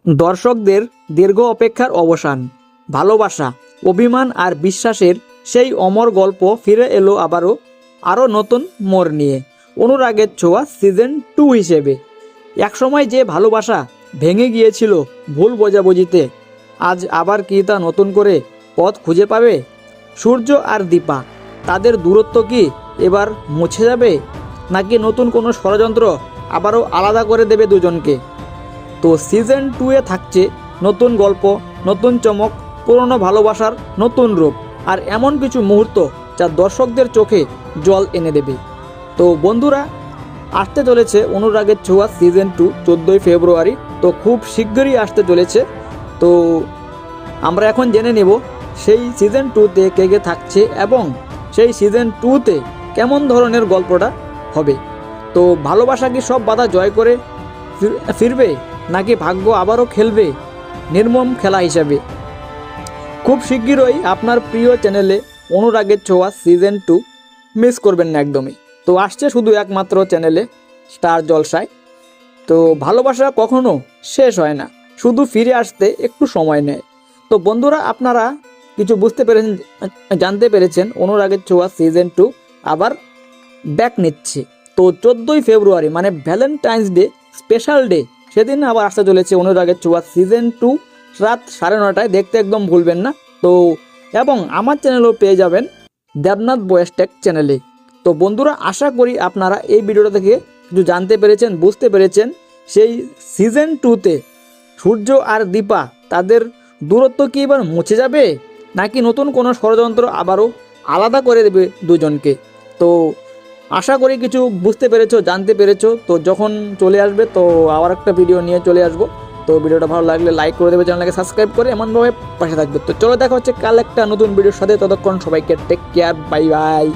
দর্শকদের দীর্ঘ অপেক্ষার অবসান, ভালোবাসা, অভিমান আর বিশ্বাসের সেই অমর গল্প ফিরে এলো আরও নতুন মোড় নিয়ে। অনুরাগের ছোঁয়া সিজন 2 হিসেবে। একসময় যে ভালোবাসা ভেঙে গিয়েছিল ভুল বোঝাবুঝিতে, আজ আবার কি তা নতুন করে পথ খুঁজে পাবে? সূর্য আর দীপা, তাদের দূরত্ব কি এবার মুছে যাবে, নাকি নতুন কোনো ষড়যন্ত্র আবারও আলাদা করে দেবে দুজনকে? তো সিজন 2 এ থাকছে নতুন গল্প, নতুন চমক, পুরনো ভালোবাসার নতুন রূপ আর এমন কিছু মুহূর্ত যা দর্শকদের চোখে জল এনে দেবে। তো বন্ধুরা, আসতে চলেছে অনুরাগের ছোঁয়া সিজন 2 14ই ফেব্রুয়ারি। তো খুব শীঘ্রই আসতে চলেছে। তো আমরা এখন জেনে নেব সেই সিজন 2তে কে কে থাকছে এবং সেই সিজন 2তে কেমন ধরনের গল্পটা হবে। তো ভালোবাসা কি সব বাধা জয় করে ফিরবে, নাকি ভাগ্য আবারও খেলবে নির্মম খেলা হিসাবে? খুব শীঘ্রই আপনার প্রিয় চ্যানেলে অনুরাগের ছোঁয়া সিজন 2 মিস করবেন না একদমই। তো আসছে শুধু একমাত্র চ্যানেলে, স্টার জলসায়। তো ভালোবাসা কখনো শেষ হয় না, শুধু ফিরে আসতে একটু সময় নেয়। তো বন্ধুরা, আপনারা কিছু বুঝতে পেরেছেন, জানতে পেরেছেন অনুরাগের ছোঁয়া সিজন 2 আবার ব্যাক নিচ্ছে। তো 14ই ফেব্রুয়ারি মানে ভ্যালেন্টাইন্স ডে, স্পেশাল ডে, সেদিন আবার আসতে চলেছে অনুরাগের ছোঁয়া সিজন 2 রাত 9:30টায়। দেখতে একদম ভুলবেন না। তো এবং আমার চ্যানেলও পেয়ে যাবেন দেবনাথ বয়েস টেক চ্যানেলে। তো বন্ধুরা, আশা করি আপনারা এই ভিডিওটা থেকে কিছু জানতে পেরেছেন, বুঝতে পেরেছেন। সেই সিজন 2তে সূর্য আর দীপা, তাদের দূরত্ব কি এবার মুছে যাবে, নাকি নতুন কোনো ষড়যন্ত্র আবারও আলাদা করে দেবে দুজনকে? তো আশা করি কিছু বুঝতে পেরেছো, জানতে পেরেছো। তো যখন চলে আসবে তো আবার একটা ভিডিও নিয়ে চলে আসবো। তো ভিডিওটা ভালো লাগলে লাইক করে দেবে, চ্যানেলকে সাবস্ক্রাইব করে এমনভাবে পাশে থাকবে। তো চলো, দেখা হচ্ছে কাল একটা নতুন ভিডিওর সাথে। ততক্ষণ সবাইকে টেক কেয়ার, বাই বাই।